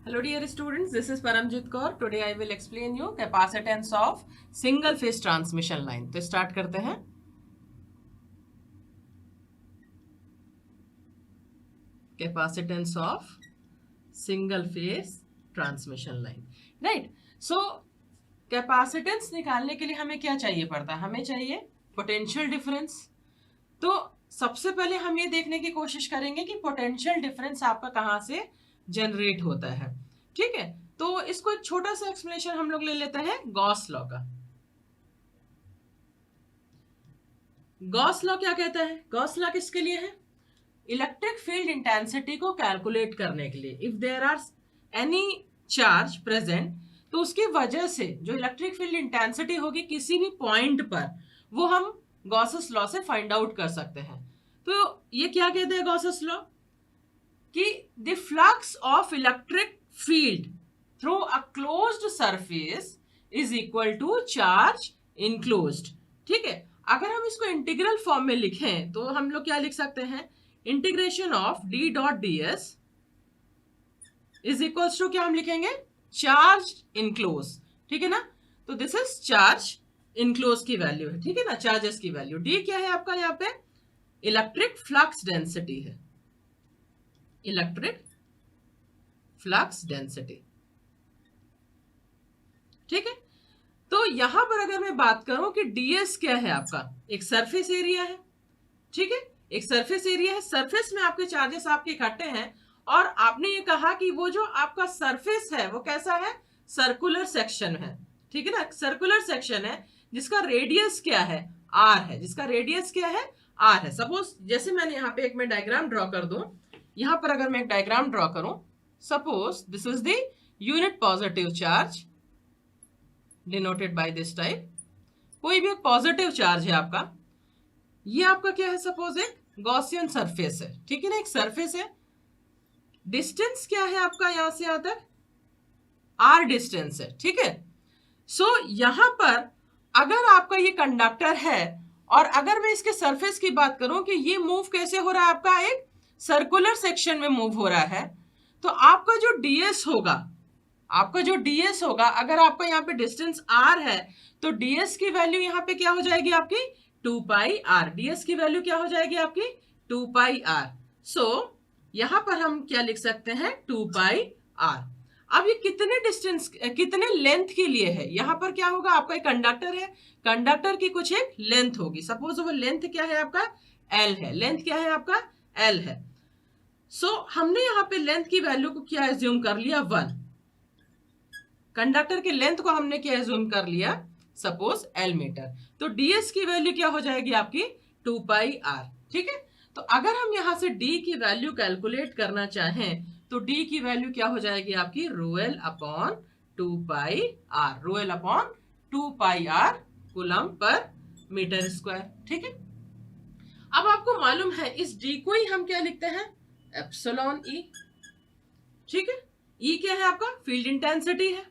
Hello dear students, this is Paramjit Kaur. Today I will explain you capacitance of single phase transmission line. तो start करते हैं. Capacitance of single phase transmission line. Right. So capacitance निकालने के लिए हमें क्या चाहिए पड़ता है? हमें चाहिए potential difference. तो सबसे पहले हम ये देखने की कोशिश करेंगे कि पोटेंशियल डिफरेंस आपका कहाँ से जनरेट होता है. ठीक है, तो इसको एक छोटा सा एक्सप्लेनेशन हम लोग ले लेते हैं गॉस लॉ का. गॉस लॉ क्या कहता है? गॉस लॉ किसके लिए है? इलेक्ट्रिक फील्ड इंटेंसिटी को कैलकुलेट करने के लिए. If there are any charge present, तो उसकी वजह से जो इलेक्ट्रिक फील्ड इंटेंसिटी होगी किसी भी पॉइंट पर, वो हम गॉसेस लॉ से फाइंड आउट कर सकते हैं. तो ये क्या कहते हैं गॉसेस लॉ? कि the flux of electric field through a closed surface is equal to charge enclosed. ठीक है, अगर हम इसको इंटीग्रल फॉर्म में लिखें तो हम लोग क्या लिख सकते हैं? Integration of d dot d s is equals to क्या हम लिखेंगे? Charge enclose. ठीक है ना, तो दिस इज चार्ज इनक्लोज की वैल्यू है. ठीक है ना, चार्जेस की वैल्यू. डी क्या है आपका? यहाँ पे इलेक्ट्रिक फ्लक्स डेंसिटी है. Electric flux density. ठीक है, तो यहां पर अगर मैं बात करूं कि डीएस क्या है आपका? एक सरफेस एरिया है. ठीक है, एक सरफेस एरिया है. सरफेस में आपके चार्जेस आपके इकट्ठे हैं और आपने ये कहा कि वो जो आपका सरफेस है वो कैसा है? सर्कुलर सेक्शन है. ठीक है ना, सर्कुलर सेक्शन है जिसका रेडियस क्या है? आर है. जिसका रेडियस क्या है? आर है. सपोज जैसे मैंने यहाँ पे एक मैं डायग्राम ड्रॉ कर दूं. यहां पर अगर मैं एक डायग्राम ड्रॉ करूं, suppose this is the unit positive charge denoted by this type. कोई भी एक पॉजिटिव चार्ज है आपका. ये आपका क्या है? सपोज एक गॉसियन सरफेस है. ठीक है ना, एक सरफेस है. डिस्टेंस क्या है आपका यहां से यहां तक? आर डिस्टेंस है. ठीक है, सो यहां पर अगर आपका ये कंडक्टर है और अगर मैं इसके सरफेस की बात करूं कि ये मूव कैसे हो रहा है आपका? एक सर्कुलर सेक्शन में मूव हो रहा है. तो आपका जो डीएस होगा, आपका जो डीएस होगा, अगर आपका यहाँ पे डिस्टेंस आर है तो डीएस की वैल्यू यहाँ पे क्या हो जाएगी आपकी? 2 पाई आर. डीएस की वैल्यू क्या हो जाएगी आपकी? 2 पाई आर. सो यहां पर हम क्या लिख सकते हैं? 2 पाई आर. अब ये कितने डिस्टेंस, कितने लेंथ के लिए है? यहां पर क्या होगा? आपका एक कंडक्टर है, कंडक्टर की कुछ एक लेंथ होगी. सपोज वो लेंथ क्या है आपका? एल है. लेंथ क्या है आपका? एल है. सो हमने यहाँ पे लेंथ की वैल्यू को क्या एज्यूम कर लिया? 1. कंडक्टर की लेंथ को हमने क्या एज्यूम कर लिया? Suppose l metre. तो डीएस की वैल्यू क्या हो जाएगी आपकी? 2 पाई आर. ठीक है, तो अगर हम यहां से डी की वैल्यू कैलकुलेट करना चाहें तो डी की वैल्यू क्या हो जाएगी आपकी? रोएल अपॉन 2 पाई आर. रोएल upon 2 pi r coulomb per metre square. ठीक है, अब आपको मालूम है इस डी को ही हम क्या लिखते हैं? एप्सिलॉन ई. ठीक है, ई क्या है आपका? फील्ड इंटेंसिटी है.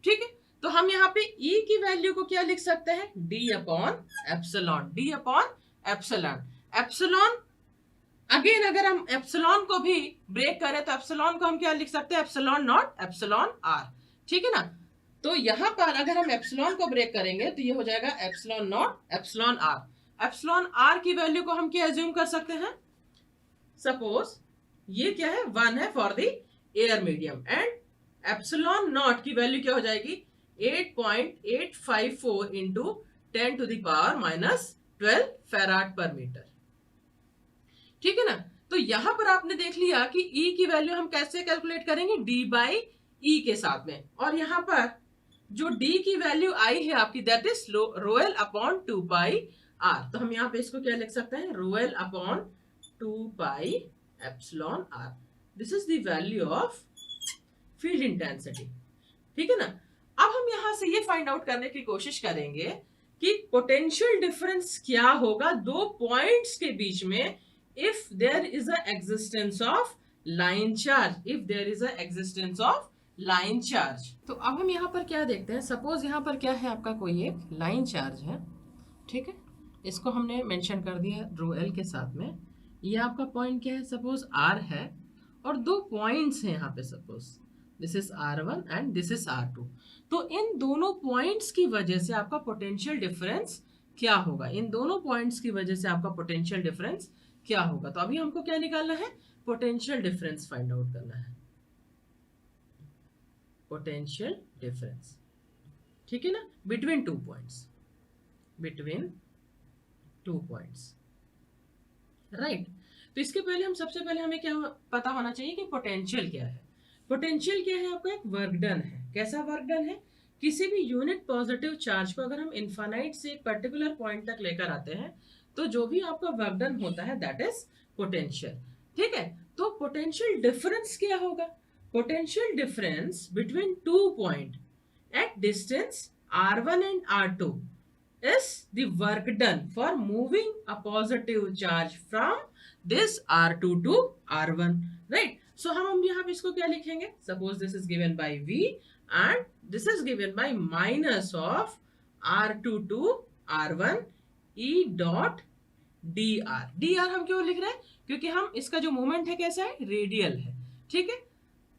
ठीक है, तो हम यहाँ पे ई की वैल्यू को क्या लिख सकते हैं? D upon epsilon. D upon epsilon. Epsilon again अगर हम एप्सिलॉन को भी ब्रेक करें तो एप्सिलॉन को हम क्या लिख सकते हैं? Epsilon naught epsilon r. ठीक है ना, तो यहां पर अगर हम एप्सिलॉन को ब्रेक करेंगे तो ये हो जाएगा epsilon naught epsilon r. Epsilon r की वैल्यू को हम क्या एज्यूम कर सकते हैं? सपोज ये क्या है? 1 है for the air medium. And epsilon naught की वैल्यू क्या हो जाएगी? 8.854 into 10 to the power minus 12 farad per metre. ठीक है ना, तो यहां पर आपने देख लिया कि E की वैल्यू हम कैसे कैलकुलेट करेंगे? D बाई E के साथ में. और यहां पर जो D की वैल्यू आई है आपकी, दैट इज रोएल अपॉन 2 पाई आर. तो हम यहाँ पे इसको क्या लिख सकते हैं? रोएल upon 2 pi epsilon r. This is the value of field intensity. ठीक है ना, अब हम यहां से ये फाइंड आउट करने की कोशिश करेंगे कि पोटेंशियल डिफरेंस क्या होगा दो पॉइंट्स के बीच में if there is a existence of line charge. if there is a existence of line charge. तो अब हम यहाँ पर क्या देखते हैं? सपोज यहाँ पर क्या है आपका? कोई एक लाइन चार्ज है. ठीक है, इसको हमने मेंशन कर दिया रो एल के साथ में. ये आपका पॉइंट क्या है? सपोज आर है और दो पॉइंट्स हैं यहाँ पे. Suppose this is R1 and this is R2। तो इन दोनों पॉइंट्स की वजह से आपका पोटेंशियल डिफरेंस क्या होगा, इन दोनों पॉइंट्स की वजह से आपका पोटेंशियल डिफरेंस क्या होगा। तो अभी हमको क्या निकालना है, पोटेंशियल डिफरेंस फाइंड आउट करना है, पोटेंशियल डिफरेंस, ठीक है ना, between two points, between two points, right. तो इसके पहले हम सबसे पहले हमें क्या पता होना चाहिए कि पोटेंशियल क्या है। पोटेंशियल क्या है, आपका एक वर्क डन है। कैसा वर्क डन है, किसी भी यूनिट पॉजिटिव चार्ज को अगर हम इनफाइनाइट से एक पर्टिकुलर पॉइंट तक लेकर आते हैं तो जो भी आपका वर्क डन होता है दैट इज पोटेंशियल, ठीक है। तो पोटेंशियल डिफरेंस क्या होगा, potential difference between two point at distance R1 and R2 is the work done for moving a positive charge from this R2 to R1, right? So हम यहाँ पे इसको क्या लिखेंगे, suppose this is given by V and this is given by minus of R2 to R1 E dot dr। dr हम क्यों लिख रहे हैं, क्योंकि हम इसका जो मोमेंट है कैसा है, रेडियल है, ठीक है।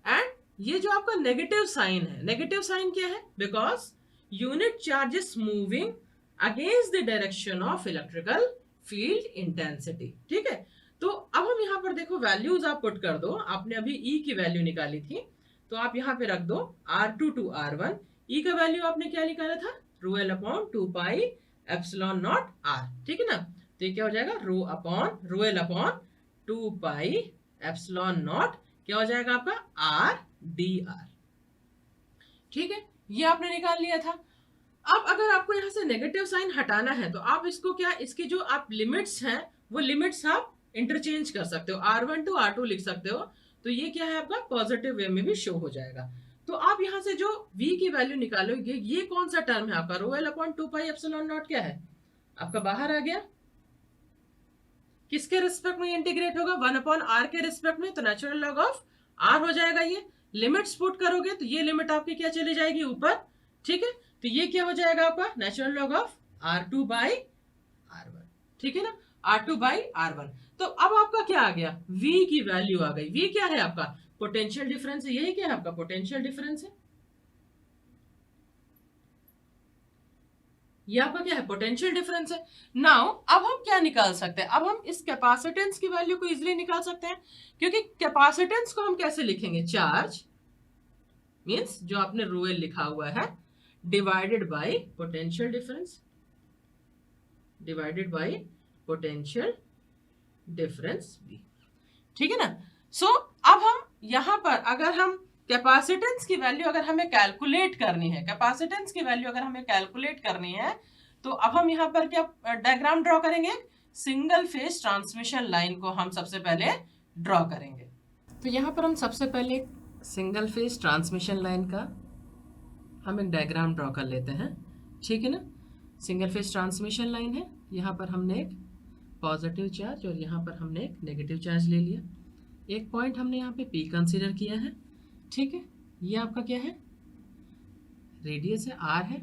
एंड ये जो आपका नेगेटिव साइन है, नेगेटिव साइन क्या है, because unit charge is moving against the direction of electrical field intensity, ठीक है। तो अब हम यहाँ पर देखो वैल्यूज आप पुट कर दो, आपने अभी ई की वैल्यू निकाली थी तो आप यहाँ पे रख दो R2 टू R1, ई का वैल्यू आपने क्या निकाला था, rho l upon 2 pi epsilon naught r, ठीक है ना। तो ये क्या हो जाएगा, rho l upon 2 pi epsilon naught क्या हो जाएगा आपका आर डी आर, ठीक है। ये आपने निकाल लिया था। अब अगर आपको यहाँ से नेगेटिव साइन हटाना है तो आप इसको क्या, इसकी जो आप लिमिट्स हैं वो लिमिट्स आप इंटरचेंज कर सकते हो, R1 टू R2 लिख सकते हो। तो ये क्या है आपका पॉजिटिव वे में भी शो हो जाएगा। तो आप यहाँ से जो V की वैल्यू निकालोगे, ये कौन सा टर्म है आपका, रो l upon 2 pi epsilon naught क्या है आपका, बाहर आ गया। किसके रिस्पेक्ट में इंटीग्रेट होगा, 1 अपॉन आर के रिस्पेक्ट में, तो नेचुरल लॉग ऑफ आर हो जाएगा। ये लिमिट्स पुट करोगे तो ये लिमिट आपकी क्या चली जाएगी ऊपर, ठीक है। तो ये क्या हो जाएगा आपका natural log of R2 by R1, ठीक है ना, R2 बाई R1। तो अब आपका क्या आ गया, V की वैल्यू आ गई। V क्या है आपका, पोटेंशियल डिफरेंस है, यही क्या है आपका पोटेंशियल डिफरेंस है, ये आपका क्या है पोटेंशियल डिफरेंस है। नाउ अब हम क्या निकाल सकते हैं, अब हम इस कैपेसिटेंस की वैल्यू को इजीली निकाल सकते हैं, क्योंकि कैपेसिटेंस को हम कैसे लिखेंगे, चार्ज मींस जो आपने रो एल लिखा हुआ है divided by potential difference, divided by potential difference V, ठीक है ना। सो अब हम यहां पर अगर हम कैपेसिटेंस की वैल्यू अगर हमें कैलकुलेट करनी है, कैपेसिटेंस की वैल्यू अगर हमें कैलकुलेट करनी है तो अब हम यहाँ पर क्या डायग्राम ड्रॉ करेंगे, सिंगल फेज ट्रांसमिशन लाइन को हम सबसे पहले ड्रॉ करेंगे। तो यहाँ पर हम सबसे पहले सिंगल फेज ट्रांसमिशन लाइन का हम एक डायग्राम ड्रॉ कर लेते हैं, ठीक है ना। सिंगल फेज ट्रांसमिशन लाइन है, यहाँ पर हमने एक पॉजिटिव चार्ज और यहाँ पर हमने एक नेगेटिव चार्ज ले लिया। एक पॉइंट हमने यहाँ पे P कंसीडर किया है, ठीक है। ये आपका क्या है, रेडियस है, R है,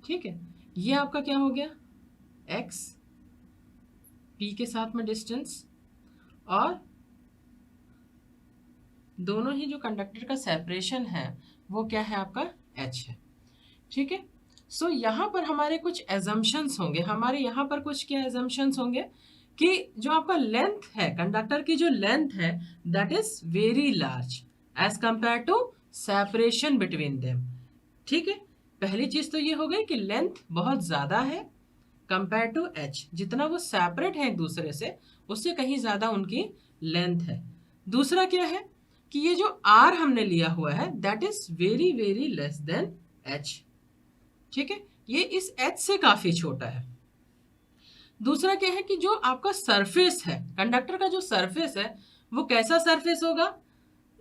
ठीक है। ये आपका क्या हो गया, X, P के साथ में डिस्टेंस, और दोनों ही जो कंडक्टर का सेपरेशन है वो क्या है आपका H है, ठीक है। सो यहाँ पर हमारे कुछ एजम्पशंस होंगे, हमारे यहाँ पर कुछ क्या एजम्पशंस होंगे कि जो आपका लेंथ है, कंडक्टर की जो लेंथ है that is very large as compare to separation between them, ठीक है। पहली चीज तो ये हो गई कि लेंथ बहुत ज्यादा है कंपेयर टू H, जितना वो सेपरेट है एक दूसरे से उससे कहीं ज्यादा उनकी लेंथ है। दूसरा क्या है कि ये जो R हमने लिया हुआ है that is very very less than H, ठीक है, ये इस H से काफी छोटा है। दूसरा क्या है कि जो आपका सरफेस है, कंडक्टर का जो सरफेस है वो कैसा सरफेस होगा,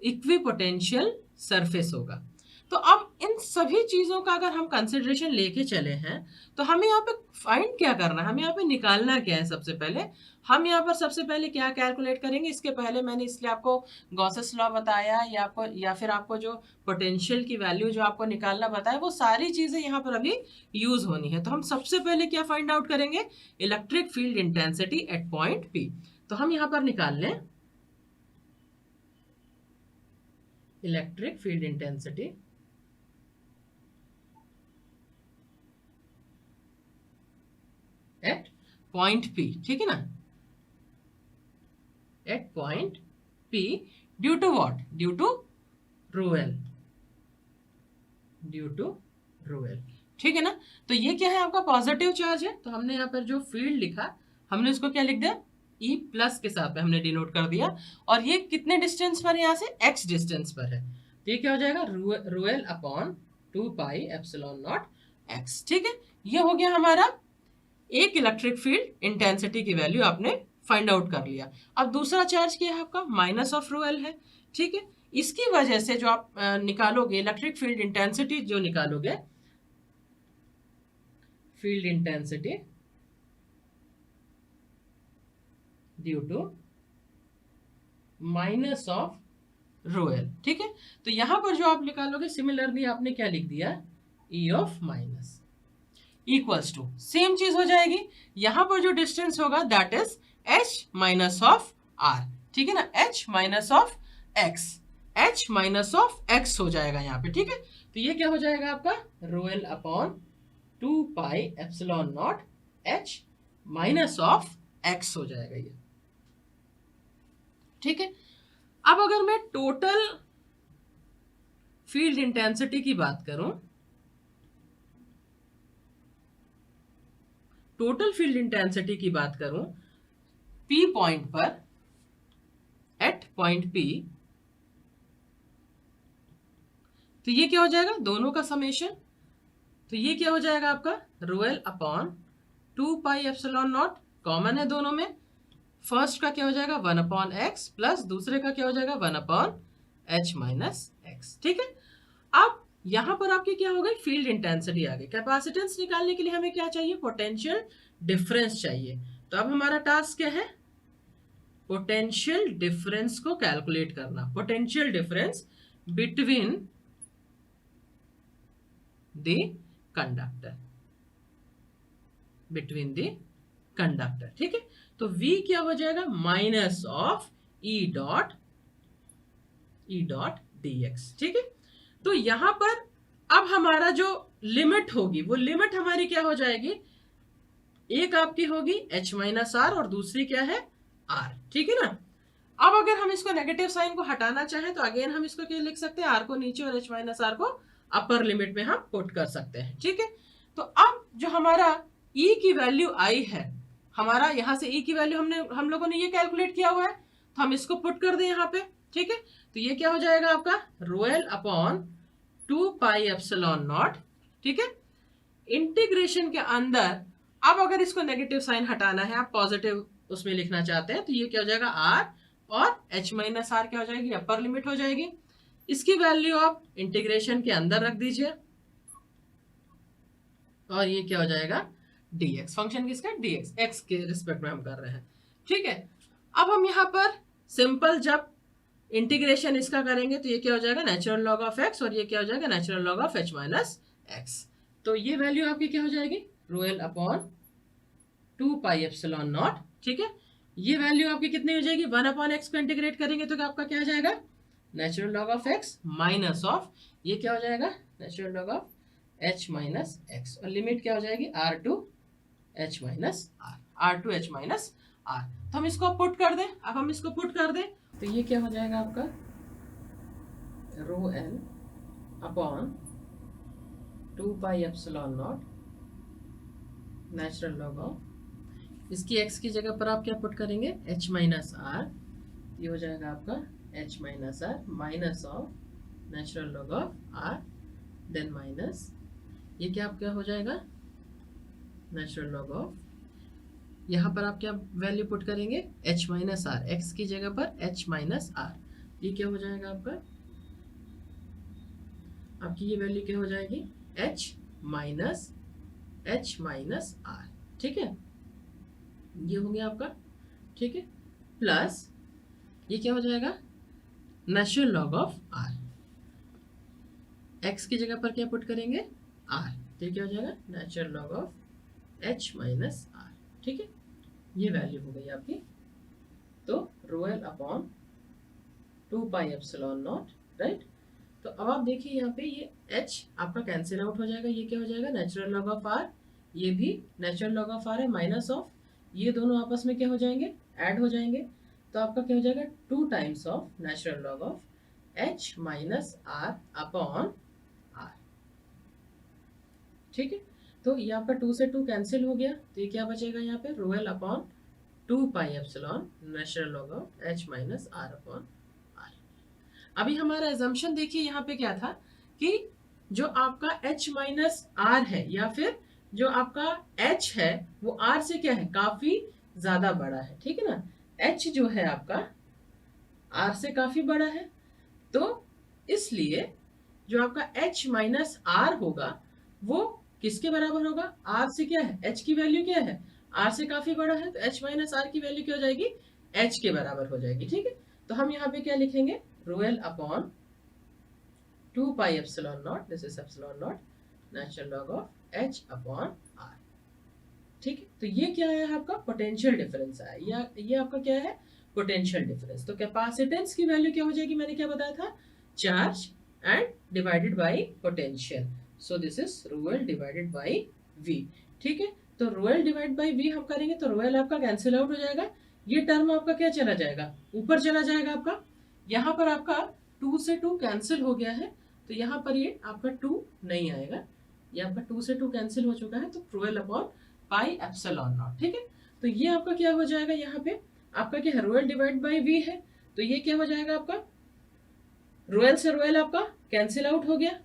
इक्विपोटेंशियल सरफेस होगा। तो अब इन सभी चीजों का अगर हम कंसिडरेशन लेके चले हैं तो हमें यहाँ पे फाइंड क्या करना है, हमें यहाँ पे निकालना क्या है। सबसे पहले हम यहाँ पर सबसे पहले क्या कैलकुलेट करेंगे, इसके पहले मैंने इसलिए आपको गॉसेस लॉ बताया या फिर आपको जो पोटेंशियल की वैल्यू जो आपको निकालना बताया वो सारी चीजें यहाँ पर अभी यूज होनी है। तो हम सबसे पहले क्या फाइंड आउट करेंगे, electric field intensity at point P। तो हम यहाँ पर निकाल लें electric field intensity at point P, ठीक है ना, at point P due to what, due to rho l, due to rho l, ठीक है ना। तो ये क्या है, आपका पॉजिटिव चार्ज है, तो हमने यहाँ पर जो फील्ड लिखा हमने उसको क्या लिख दिया, E प्लस के साथ में हमने डिनोट कर दिया। और ये कितने डिस्टेंस पर है, यहाँ से x डिस्टेंस पर है, तो ये क्या हो जाएगा, rho l upon 2 pi epsilon not x, ठीक है। ये हो गया हमारा एक इलेक्ट्रिक फील्ड इंटेंसिटी की वैल्यू आपने फाइंड आउट कर लिया। अब दूसरा चार्ज क्या है आपका, माइनस ऑफ रो एल है, ठीक है। इसकी वजह से जो आप निकालोगे इलेक्ट्रिक फील्ड इंटेंसिटी, जो निकालोगे field intensity due to minus of rho l, ठीक है। तो यहां पर जो आप निकालोगे सिमिलरली आपने क्या लिख दिया, E of minus equals to, same चीज हो जाएगी, यहां पर जो डिस्टेंस होगा that is h minus of r, ठीक है ना, h minus of x, h minus of x हो जाएगा यहाँ पे, ठीक है। तो ये क्या हो जाएगा आपका, रो l upon 2 pi epsilon not h minus of x हो जाएगा ये, ठीक है। अब अगर मैं टोटल फील्ड इंटेंसिटी की बात करूं, टोटल फील्ड इंटेंसिटी की बात करूं P पॉइंट पर, एट पॉइंट P, तो ये क्या हो जाएगा, दोनों का समेशन, तो ये क्या हो जाएगा आपका, रो l upon 2 pi epsilon not, common है दोनों में, फर्स्ट का क्या हो जाएगा 1 अपॉन एक्स प्लस दूसरे का क्या हो जाएगा 1 अपॉन एच माइनस एक्स, ठीक है। अब यहां पर आपकी क्या हो गई, फील्ड इंटेंसिटी आ गई। कैपेसिटेंस निकालने के लिए हमें क्या चाहिए, पोटेंशियल डिफरेंस चाहिए। तो अब हमारा टास्क क्या है, पोटेंशियल डिफरेंस को कैलकुलेट करना, potential difference between the conductor, between the conductor, ठीक है। तो V क्या हो जाएगा, minus of E dot dx, ठीक है। तो यहां पर अब हमारा जो लिमिट होगी वो लिमिट हमारी क्या हो जाएगी, एक आपकी होगी h माइनस आर और दूसरी क्या है r, ठीक है ना। अब अगर हम इसको नेगेटिव साइन को हटाना चाहें तो अगेन हम इसको क्या लिख सकते हैं, r को नीचे और h माइनस आर को अपर लिमिट में हम पुट कर सकते हैं, ठीक है। तो अब जो हमारा e की वैल्यू आई है, हमारा यहां से e की वैल्यू हम लोगों ने ये कैलकुलेट किया हुआ है, तो हम इसको पुट कर दें यहाँ पे, ठीक है। तो ये क्या हो जाएगा आपका, रो l upon 2 pi epsilon not, ठीक है। इंटीग्रेशन के अंदर अब अगर इसको नेगेटिव साइन हटाना है, आप पॉजिटिव उसमें लिखना चाहते हैं, तो ये क्या हो जाएगा r, और h माइनस आर क्या हो जाएगी, अपर लिमिट हो जाएगी। इसकी वैल्यू आप इंटीग्रेशन के अंदर रख दीजिए और ये क्या हो जाएगा dx, फंक्शन किसका, dx, x के रिस्पेक्ट में हम कर रहे हैं, ठीक है। अब हम यहाँ पर सिंपल जब इंटीग्रेशन इसका करेंगे तो ये क्या हो जाएगा, नेचुरल लॉग ऑफ x, और ये क्या हो जाएगा, natural log of h minus x. तो ये वैल्यू आपकी क्या हो जाएगी, रो l upon 2 pi epsilon not, ठीक है। ये वैल्यू आपकी कितनी हो जाएगी, 1 अपॉन एक्स को इंटीग्रेट करेंगे तो आपका क्या आ जाएगा, natural log of x minus of ये क्या हो जाएगा, natural log of h minus x, और लिमिट क्या हो जाएगी r to h minus r, r to h minus r। तो हम इसको पुट कर दें, अब हम इसको पुट कर दें तो ये क्या हो जाएगा आपका, रो l upon 2 pi epsilon not natural log of, इसकी x की जगह पर आप क्या पुट करेंगे, h माइनस आर, ये हो जाएगा आपका h minus r minus of natural log of r, then minus ये क्या आपका हो जाएगा, नेचुरल लॉग ऑफ, यहाँ पर आप क्या वैल्यू पुट करेंगे, h माइनस आर, एक्स की जगह पर h माइनस आर, ये क्या हो जाएगा आपका, आपकी ये वैल्यू क्या हो जाएगी, h माइनस आर, ठीक है, ये हो गया आपका, ठीक है, प्लस ये क्या हो जाएगा, natural log of r, x की जगह पर क्या पुट करेंगे r, तो क्या हो जाएगा, natural log of h minus r, ठीक है। ये वैल्यू हो गई आपकी, तो rho l upon 2 pi epsilon naught right. तो अब आप देखिए यहाँ पे ये h आपका कैंसिल आउट हो जाएगा, ये क्या हो जाएगा नेचुरल लॉग ऑफ r, ये भी नेचुरल लॉग ऑफ r है, माइनस ऑफ ये दोनों आपस में क्या हो जाएंगे, ऐड हो जाएंगे। तो आपका क्या हो जाएगा 2 times of natural log of h minus r upon r। ठीक है, तो ये आपका 2 से 2 कैंसिल हो गया, तो ये क्या बचेगा यहाँ पे रो l upon 2 pi epsilon natural log of h minus r upon r। अभी हमारा एजम्पशन देखिए यहाँ पे क्या था कि जो आपका h माइनस r है या फिर जो आपका h है वो r से क्या है काफी ज्यादा बड़ा है, ठीक है ना। h जो है आपका r से काफी बड़ा है, तो इसलिए जो आपका h माइनस r होगा वो किसके बराबर होगा, r से क्या है h की वैल्यू क्या है r से काफी बड़ा है, तो h माइनस r की वैल्यू क्या हो जाएगी h के बराबर हो जाएगी। ठीक है, तो हम यहाँ पे क्या लिखेंगे रो l upon 2 pi epsilon not, this is epsilon not natural log of h upon r। ठीक है, तो ये क्या है आपका पोटेंशियल डिफरेंस है, या ये आपका क्या है पोटेंशियल डिफरेंस। तो कैपेसिटेंस की वैल्यू क्या हो जाएगी, मैंने क्या बताया था charge and divided by potential, so this is rho L divided by v। ठीक है, तो rho l divide by v हम करेंगे तो रो एल आपका कैंसिल आउट हो जाएगा, ये टर्म आपका क्या चला जाएगा ऊपर चला जाएगा आपका, यहाँ पर आपका 2 से 2 कैंसिल हो गया है, तो यहाँ पर ये आपका 2 नहीं आएगा, ये आपका 2 से 2 कैंसिल हो चुका है, तो rho l upon pi epsilon not. ठीक है, तो ये आपका क्या हो जाएगा, यहाँ पे आपका क्या है rho l divide by v है, तो ये क्या हो जाएगा आपका रो एल से रो एल आपका कैंसिल आउट हो गया।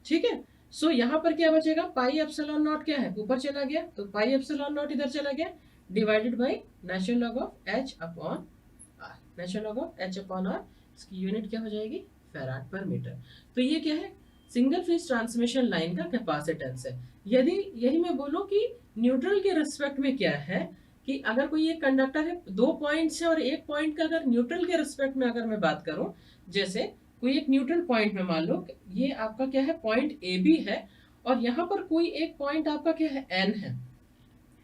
ठीक है, सो यहाँ पर क्या बचेगा पाई एप्सिलॉन नॉट क्या है ऊपर चला गया, तो पाई एप्सिलॉन नॉट इधर चला गया, divided by natural log of h upon r, natural log of h upon r, इसकी यूनिट क्या हो जाएगी फैराड पर मीटर। तो ये क्या है सिंगल फेज ट्रांसमिशन लाइन का कैपेसिटेंस है। यदि यही मैं बोलूं कि न्यूट्रल के रिस्पेक्ट में क्या है कि अगर कोई एक कंडक्टर है 2 पॉइंट्स है और एक पॉइंट का अगर न्यूट्रल के रिस्पेक्ट में अगर मैं बात करूं, जैसे कोई एक न्यूट्रल पॉइंट में मान लो ये आपका क्या है पॉइंट ए बी है और यहाँ पर कोई एक पॉइंट आपका क्या है एन है।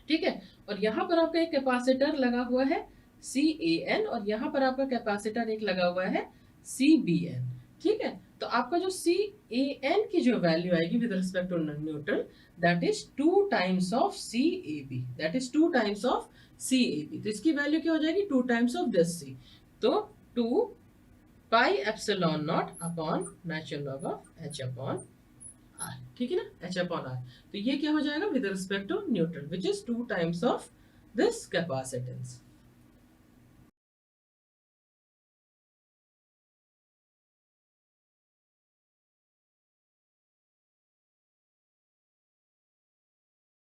ठीक है, और यहाँ पर आपका एक कैपेसिटर लगा हुआ है सी ए एन और यहाँ पर आपका कैपेसिटर एक लगा हुआ है सी बी एन। ठीक है, तो आपका जो सी ए एन की जो वैल्यू आएगी with respect to neutral that is 2 times of C A B, that is 2 times of C A B, तो इसकी वैल्यू क्या हो जाएगी 2 टाइम्स ऑफ दिस सी, तो 2 pi epsilon naught upon natural log of h upon r. ठीक है ना, H upon are, तो ये क्या हो जाएगा with respect to neutral which is 2 times of this capacitance.